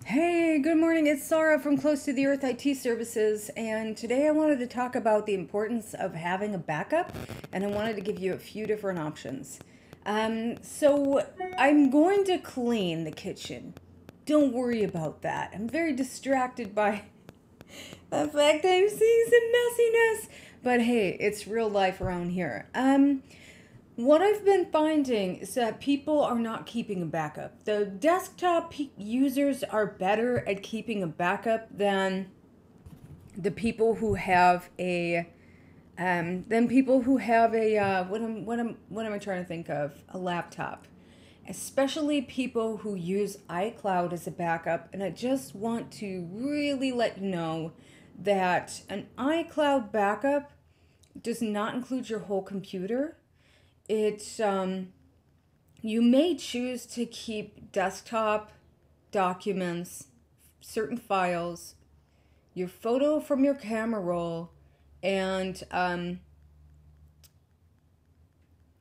Hey, good morning. It's Sarah from Close to the Earth IT Services, and today I wanted to talk about the importance of having a backup, and I wanted to give you a few different options. So I'm going to clean the kitchen. Don't worry about that. I'm very distracted by the fact I'm seeing some messiness, but hey, it's real life around here. What I've been finding is that people are not keeping a backup. The desktop users are better at keeping a backup than the people who have a what am I trying to think of? A laptop. Especially people who use iCloud as a backup. And I just want to really let you know that an iCloud backup does not include your whole computer. It's you may choose to keep desktop documents, certain files, your photo from your camera roll, and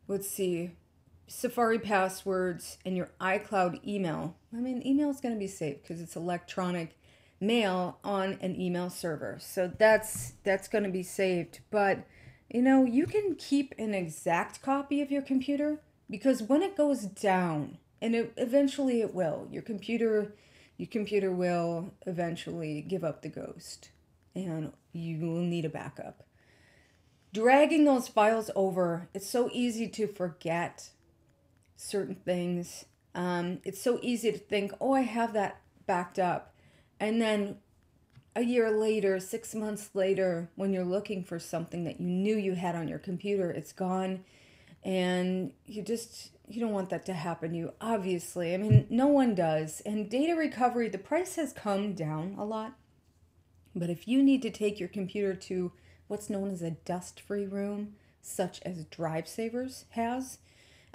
let's see, Safari passwords and your iCloud email. I mean, email is going to be safe because it's electronic mail on an email server, so that's going to be saved. But you know, you can keep an exact copy of your computer because when it goes down, and eventually it will, your computer will eventually give up the ghost and you will need a backup. Dragging those files over, it's so easy to forget certain things. It's so easy to think, oh, I have that backed up. And then a year later, 6 months later, when you're looking for something that you knew you had on your computer, it's gone. And you don't want that to happen to you, obviously. I mean, no one does. And data recovery, the price has come down a lot. But if you need to take your computer to what's known as a dust-free room, such as Drive Savers has,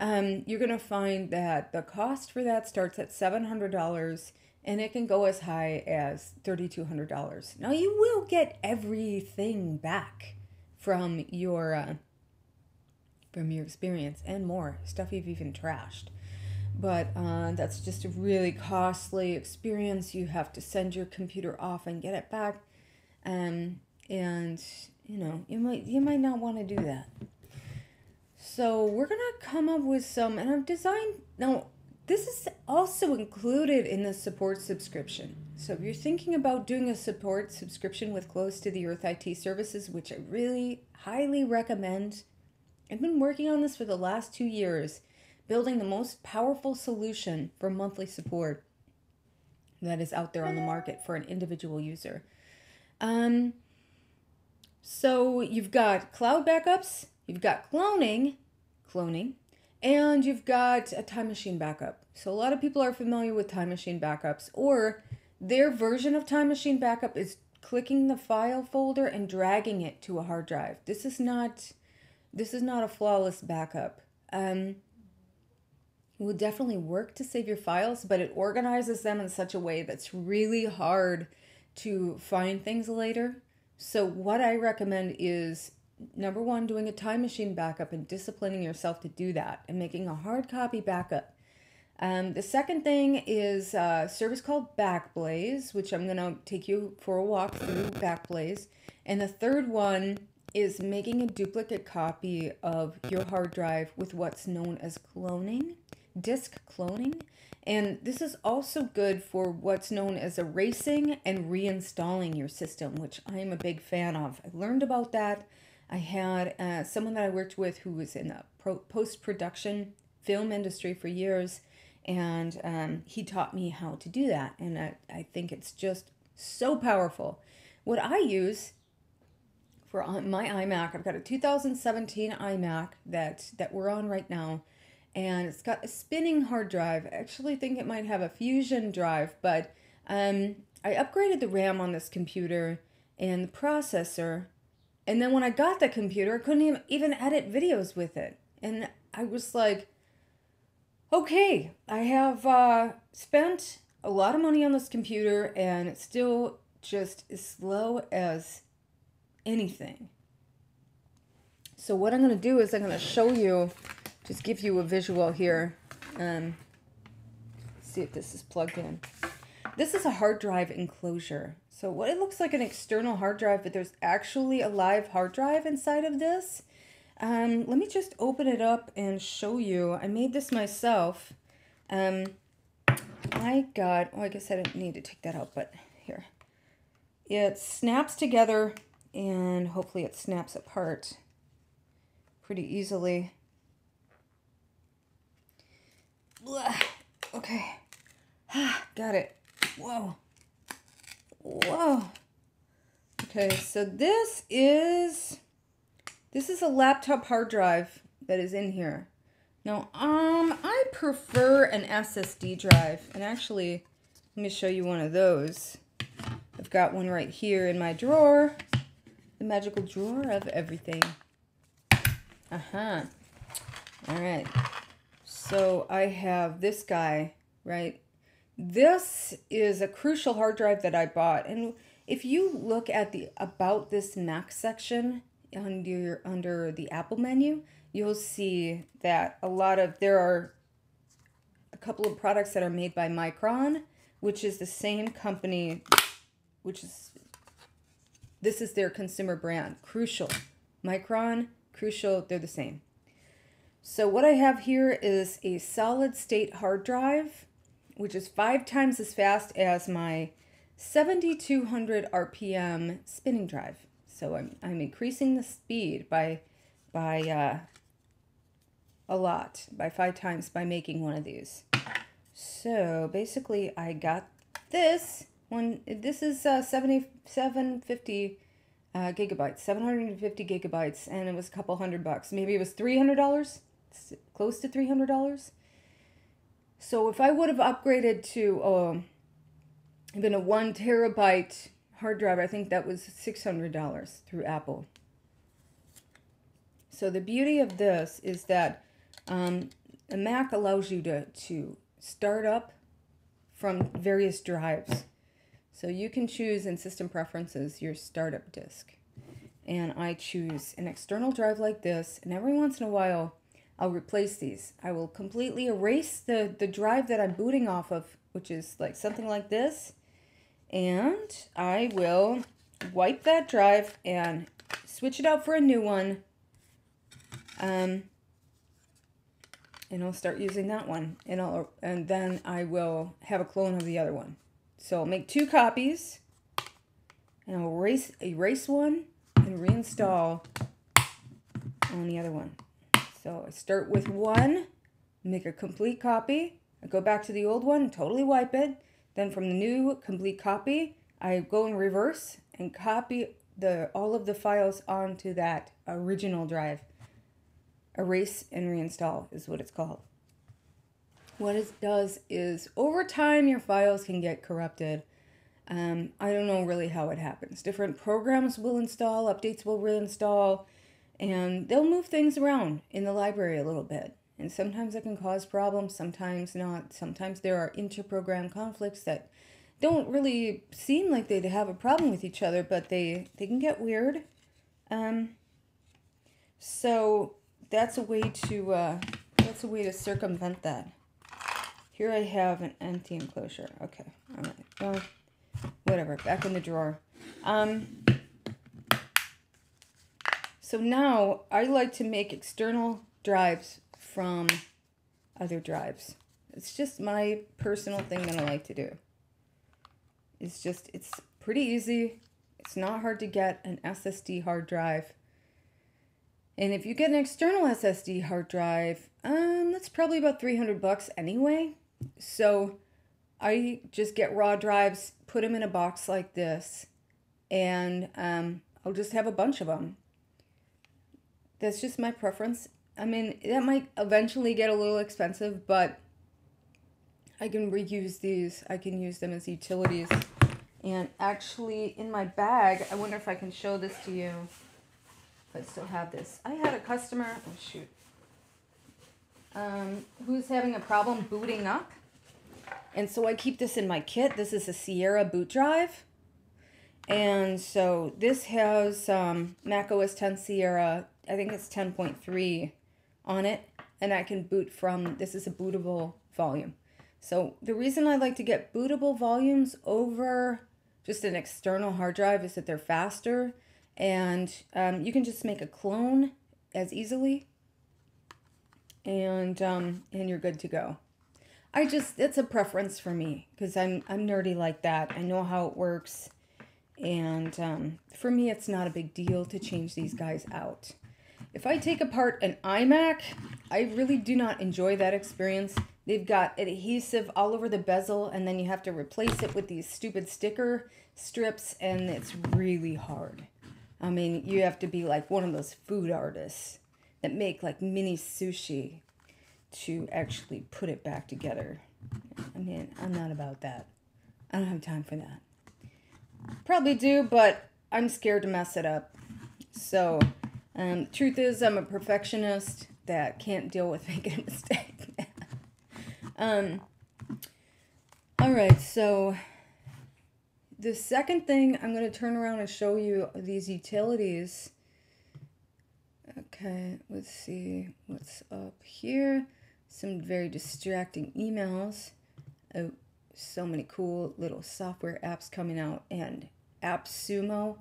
you're going to find that the cost for that starts at $700. And it can go as high as $3,200. Now, you will get everything back from your experience and more, stuff you've even trashed. But that's just a really costly experience. You have to send your computer off and get it back. And, you know, you might not want to do that. So we're going to come up with some, and I've designed, now, this is also included in the support subscription. So if you're thinking about doing a support subscription with Close to the Earth IT Services, which I really highly recommend, I've been working on this for the last 2 years, building the most powerful solution for monthly support that is out there on the market for an individual user. So you've got cloud backups, you've got cloning, and you've got a time machine backup. So a lot of people are familiar with time machine backups, or their version of time machine backup is clicking the file folder and dragging it to a hard drive. This is not a flawless backup. It will definitely work to save your files, but it organizes them in such a way that's really hard to find things later. So what I recommend is, number one, doing a time machine backup and disciplining yourself to do that and making a hard copy backup. The second thing is a service called Backblaze, which I'm going to take you for a walk through Backblaze. And the third one is making a duplicate copy of your hard drive with what's known as cloning, disk cloning. And this is also good for what's known as erasing and reinstalling your system, which I am a big fan of. I learned about that. I had someone that I worked with who was in the post-production film industry for years, And he taught me how to do that. And I think it's just so powerful. What I use for my iMac, I've got a 2017 iMac that we're on right now. And it's got a spinning hard drive. I actually think it might have a Fusion drive, but I upgraded the RAM on this computer and the processor. And then when I got the computer, I couldn't even edit videos with it. And I was like, okay, I have spent a lot of money on this computer and it's still just as slow as anything. So what I'm going to do is I'm going to show you, just give you a visual here. See if this is plugged in. This is a hard drive enclosure. So what it looks like an external hard drive, but there's actually a live hard drive inside of this. Let me just open it up and show you. I made this myself. I guess I didn't need to take that out, but here. It snaps together and hopefully it snaps apart pretty easily. Blah. Okay. Got it. Whoa. Whoa. Okay, so this is a laptop hard drive that is in here. Now, I prefer an SSD drive, and actually, let me show you one of those. I've got one right here in my drawer, the magical drawer of everything. All right. So I have this guy, right? This is a Crucial hard drive that I bought, and if you look at the About This Mac section under the Apple menu, you'll see that there are a couple of products that are made by Micron, which is the same company, this is their consumer brand, Crucial. Micron, Crucial, they're the same. So what I have here is a solid state hard drive, which is 5 times as fast as my 7,200 RPM spinning drive. So I'm increasing the speed by a lot, by 5 times by making one of these. So basically I got this one. This is 750 gigabytes, 750 gigabytes, and it was a couple $100. Maybe it was $300, close to $300. So if I would have upgraded to even a 1 terabyte hard drive, I think that was $600 through Apple. So the beauty of this is that a Mac allows you to start up from various drives. So you can choose in System Preferences your startup disk. And I choose an external drive like this, and every once in a while I'll replace these. I will completely erase the drive that I'm booting off of, which is like something like this, and I will wipe that drive and switch it out for a new one, and I'll start using that one, and then I will have a clone of the other one. So I'll make 2 copies, and I'll erase one and reinstall on the other one. So I start with one, make a complete copy. I go back to the old one and totally wipe it. Then from the new complete copy, I go in reverse and copy all of the files onto that original drive. Erase and reinstall is what it's called. What it does is over time your files can get corrupted. I don't know really how it happens. Different programs will install, updates will reinstall, and they'll move things around in the library a little bit. And sometimes it can cause problems, sometimes not. Sometimes there are inter-program conflicts that don't really seem like they have a problem with each other, but they can get weird. So that's a way to circumvent that. Here I have an empty enclosure. Okay, all right. Well, whatever. Back in the drawer. So now I like to make external drives from other drives. It's just my personal thing that I like to do. It's pretty easy. It's not hard to get an SSD hard drive. And if you get an external SSD hard drive, that's probably about $300 anyway. So I just get raw drives, put them in a box like this, and I'll just have a bunch of them. That's just my preference. I mean, that might eventually get a little expensive, but I can reuse these. I can use them as utilities. And actually, in my bag, I wonder if I can show this to you. If I still have this. I had a customer, oh shoot, who's having a problem booting up. And so I keep this in my kit. This is a Sierra boot drive. And so this has Mac OS 10 Sierra, I think it's 10.3 on it. And I can boot from, this is a bootable volume. So the reason I like to get bootable volumes over just an external hard drive is that they're faster. And you can just make a clone as easily. And you're good to go. It's a preference for me because I'm nerdy like that. I know how it works. And for me, it's not a big deal to change these guys out. If I take apart an iMac, I really do not enjoy that experience. They've got adhesive all over the bezel, and then you have to replace it with these stupid sticker strips, and it's really hard. I mean, you have to be like one of those food artists that make like mini sushi to actually put it back together. I mean, I'm not about that. I don't have time for that. Probably do, but I'm scared to mess it up. So, truth is, I'm a perfectionist that can't deal with making a mistake. All right, so the second thing, I'm going to turn around and show you these utilities. Okay, let's see what's up here. Some very distracting emails. Oh, so many cool little software apps coming out, and AppSumo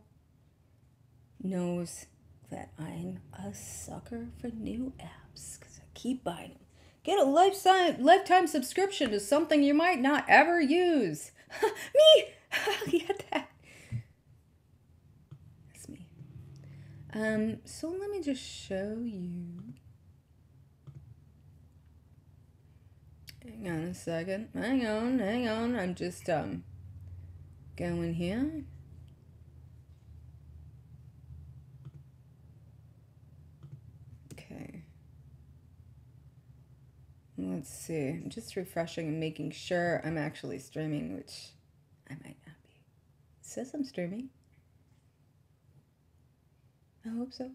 knows that I'm a sucker for new apps because I keep buying them. Get a lifetime subscription to something you might not ever use. Me! Get that. That's me. So let me just show you. Hang on a second. Hang on. I'm just going here. Okay. Let's see. I'm just refreshing and making sure I'm actually streaming, which I might not be. It says I'm streaming. I hope so.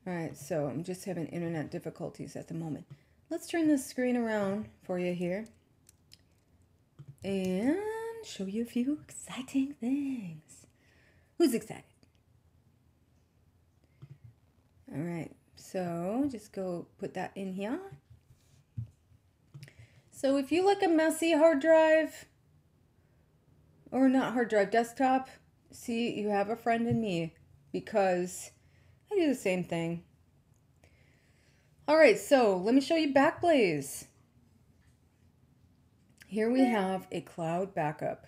Alright, so I'm just having internet difficulties at the moment. Let's turn this screen around for you here and show you a few exciting things. Who's excited? Alright, so just go put that in here. So if you like a messy hard drive, or not hard drive, desktop, see, you have a friend in me because I do the same thing. All right, so let me show you Backblaze. Here we have a cloud backup.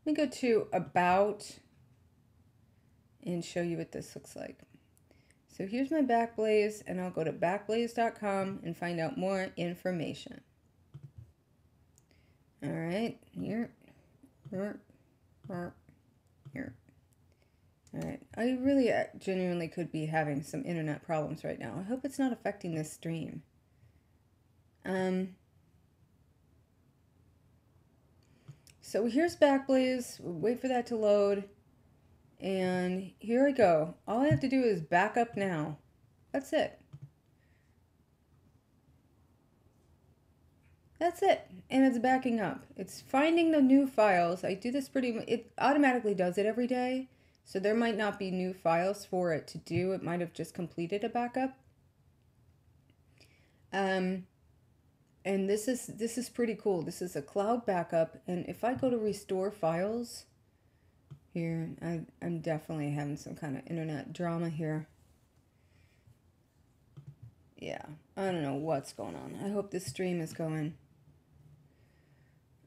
Let me go to About and show you what this looks like. So here's my Backblaze, and I'll go to backblaze.com and find out more information. All right, here. All right, I really genuinely could be having some internet problems right now. I hope it's not affecting this stream. So here's Backblaze. Wait for that to load. And here I go. All I have to do is back up now. That's it. That's it. And it's backing up. It's finding the new files. I do this it automatically does it every day. So there might not be new files for it to do. It might have just completed a backup. And this is pretty cool. This is a cloud backup. And if I go to restore files, here, I'm definitely having some kind of internet drama here. Yeah, I don't know what's going on. I hope this stream is going.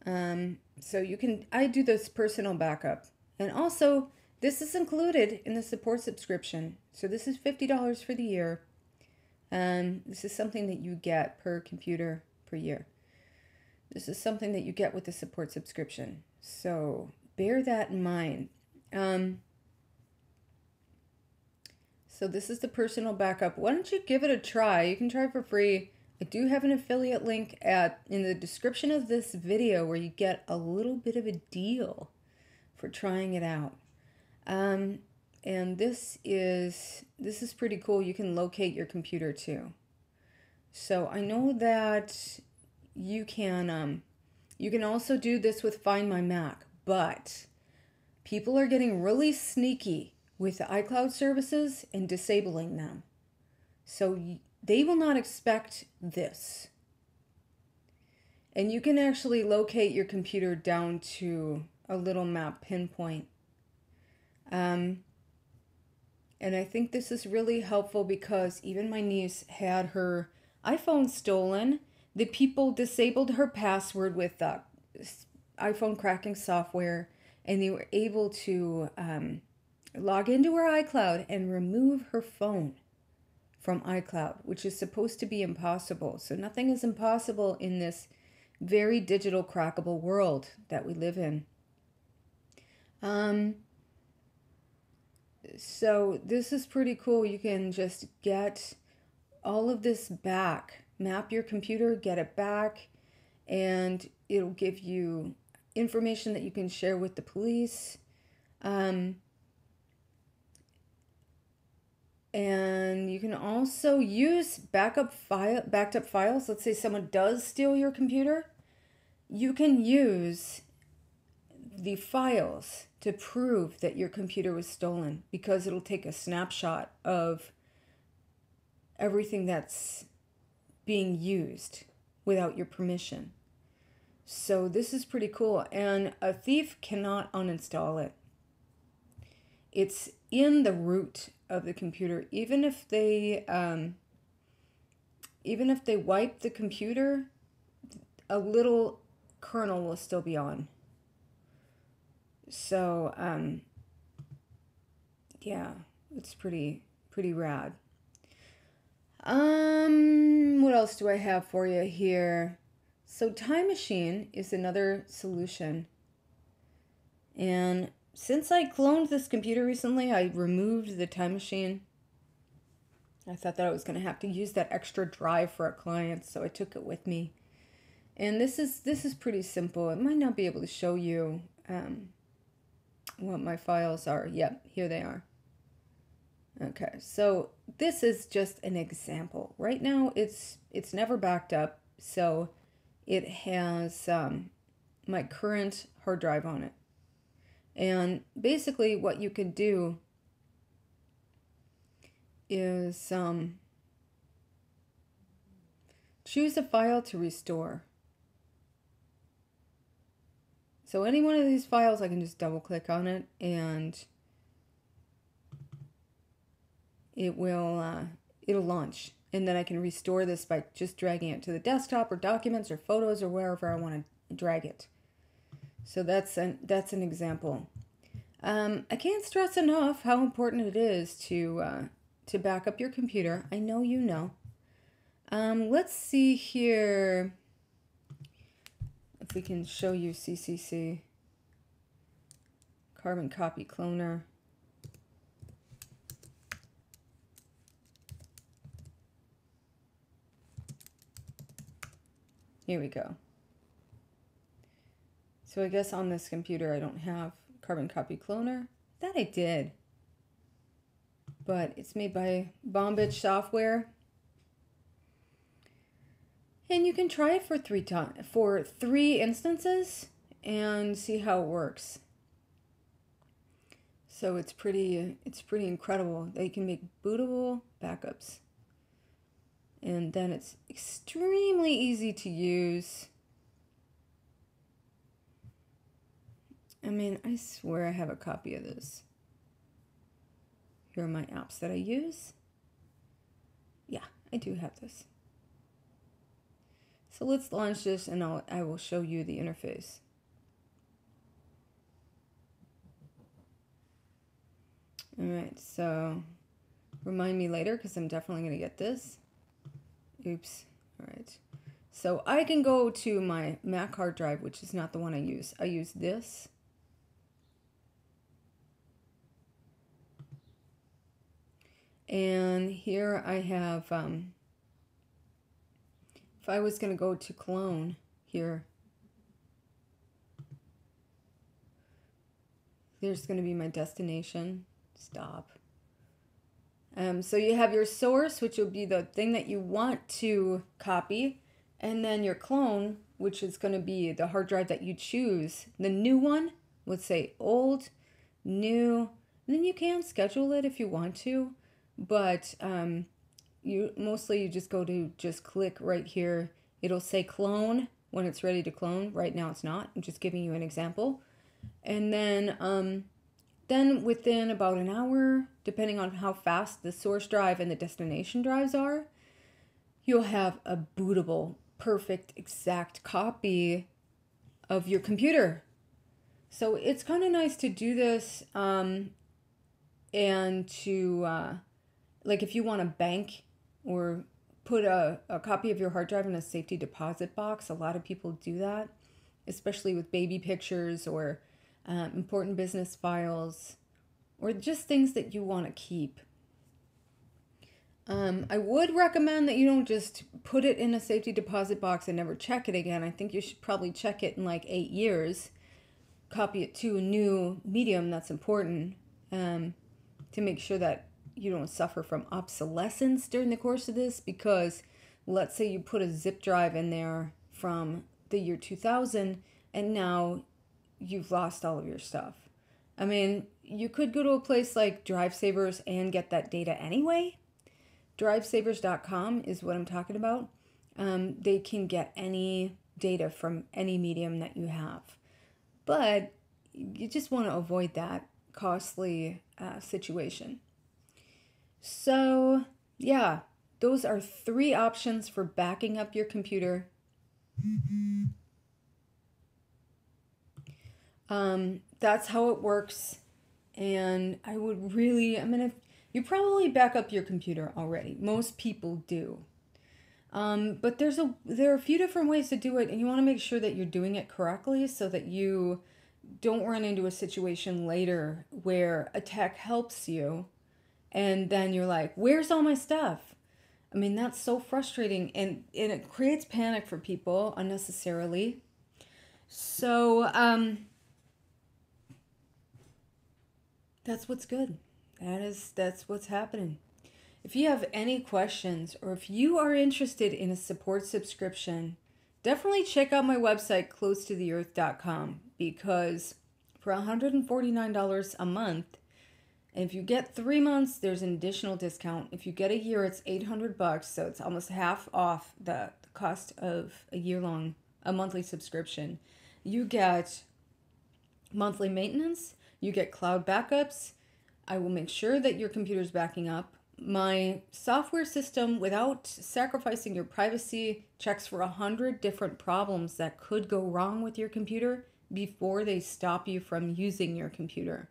So I do this personal backup. And also, this is included in the support subscription. So this is $50 for the year. And this is something that you get per computer per year. This is something that you get with the support subscription. So bear that in mind. So this is the personal backup. Why don't you give it a try? You can try it for free. I do have an affiliate link in the description of this video where you get a little bit of a deal for trying it out. And this is pretty cool. You can locate your computer too. So I know that you can also do this with Find My Mac, but people are getting really sneaky with the iCloud services and disabling them. So they will not expect this. And you can actually locate your computer down to a little map pinpoint. And I think this is really helpful because even my niece had her iPhone stolen. The people disabled her password with iPhone cracking software, and they were able to log into her iCloud and remove her phone from iCloud, which is supposed to be impossible. So nothing is impossible in this very digital, crackable world that we live in. So this is pretty cool. You can just get all of this back. Map your computer, get it back, and it'll give you information that you can share with the police. And you can also use backed up files. Let's say someone does steal your computer. You can use the files to prove that your computer was stolen because it'll take a snapshot of everything that's being used without your permission. So this is pretty cool. And a thief cannot uninstall it. It's in the root of the computer. Even if they wipe the computer, a little kernel will still be on. So yeah, it's pretty rad. What else do I have for you here? So Time Machine is another solution. And since I cloned this computer recently, I removed the Time Machine. I thought that I was going to have to use that extra drive for a client, so I took it with me. And this is pretty simple. It might not be able to show you what my files are. Yep, here they are. Okay, so this is just an example. Right now, it's never backed up, so it has my current hard drive on it. And basically what you could do is choose a file to restore. So any one of these files, I can just double click on it and it'll launch. And then I can restore this by just dragging it to the desktop or documents or photos or wherever I want to drag it. So that's an example. I can't stress enough how important it is to back up your computer. I know you know. Let's see here if we can show you CCC. Carbon copy cloner. Here we go. So I guess on this computer I don't have carbon copy cloner. That I did. But it's made by Bombitch software. And you can try it for three instances and see how it works. So it's pretty incredible. They can make bootable backups. And then it's extremely easy to use. I mean, I swear I have a copy of this. Here are my apps that I use. Yeah, I do have this. So let's launch this and I will show you the interface. All right, so remind me later because I'm definitely going to get this. Oops. All right. So I can go to my Mac hard drive, which is not the one I use. I use this. And here I have, if I was going to go to clone here, there's going to be my destination. Stop. So you have your source, which will be the thing that you want to copy, and then your clone, which is going to be the hard drive that you choose. The new one would say old, new, and then you can schedule it if you want to, but you just go to just click right here. It'll say clone when it's ready to clone. Right now it's not. I'm just giving you an example. And then within about an hour, depending on how fast the source drive and the destination drives are, you'll have a bootable, perfect, exact copy of your computer. So it's kind of nice to do this and to, like if you want to bank or put a copy of your hard drive in a safety deposit box, a lot of people do that, especially with baby pictures or important business files, or just things that you want to keep. I would recommend that you don't just put it in a safety deposit box and never check it again. I think you should probably check it in like 8 years, copy it to a new medium that's important, to make sure that you don't suffer from obsolescence during the course of this, because let's say you put a zip drive in there from the year 2000 and now you've lost all of your stuff. I mean, you could go to a place like DriveSavers and get that data anyway. Drivesavers.com is what I'm talking about. They can get any data from any medium that you have. But you just want to avoid that costly situation. So, yeah, those are 3 options for backing up your computer. That's how it works. And I would really, you probably back up your computer already. Most people do. But there are a few different ways to do it, and you want to make sure that you're doing it correctly so that you don't run into a situation later where a tech helps you and then you're like, where's all my stuff? I mean, that's so frustrating, and it creates panic for people unnecessarily. So, that's what's good. That's what's happening. If you have any questions or if you are interested in a support subscription, definitely check out my website, closetotheearth.com, because for $149 a month, and if you get 3 months, there's an additional discount. If you get a year, it's $800, so it's almost half off the cost of a monthly subscription. You get monthly maintenance, you get cloud backups. I will make sure that your computer's backing up. My software system, without sacrificing your privacy, checks for 100 different problems that could go wrong with your computer before they stop you from using your computer.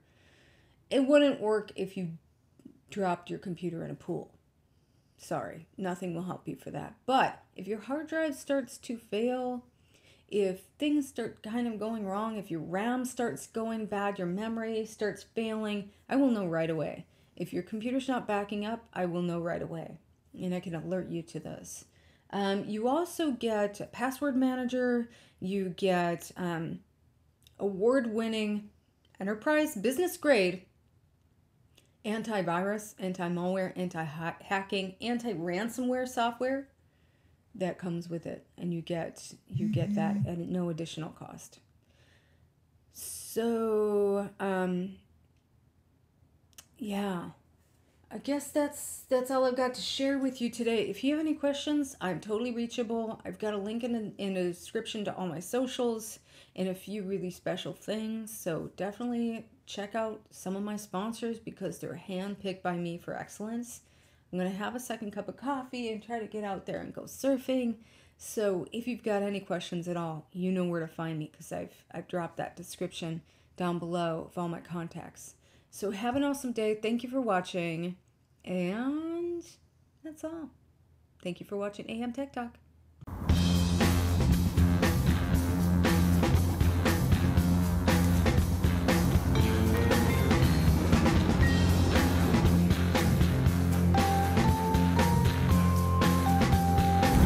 It wouldn't work if you dropped your computer in a pool. Sorry, nothing will help you for that. But if your hard drive starts to fail, if things start kind of going wrong, if your RAM starts going bad, your memory starts failing, I will know right away. If your computer's not backing up, I will know right away. And I can alert you to this. You also get a password manager. You get award-winning enterprise business grade antivirus, anti-malware, anti-hacking, anti-ransomware software that comes with it, and you get that at no additional cost. So yeah, I guess that's all I've got to share with you today. If you have any questions, I'm totally reachable. I've got a link in the description to all my socials and a few really special things, so definitely check out some of my sponsors because they're handpicked by me for excellence. I'm going to have a second cup of coffee and try to get out there and go surfing. So if you've got any questions at all, you know where to find me because I've dropped that description down below of all my contacts. So have an awesome day. Thank you for watching. And that's all. Thank you for watching AM Tech Talk.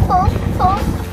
Oh, oh.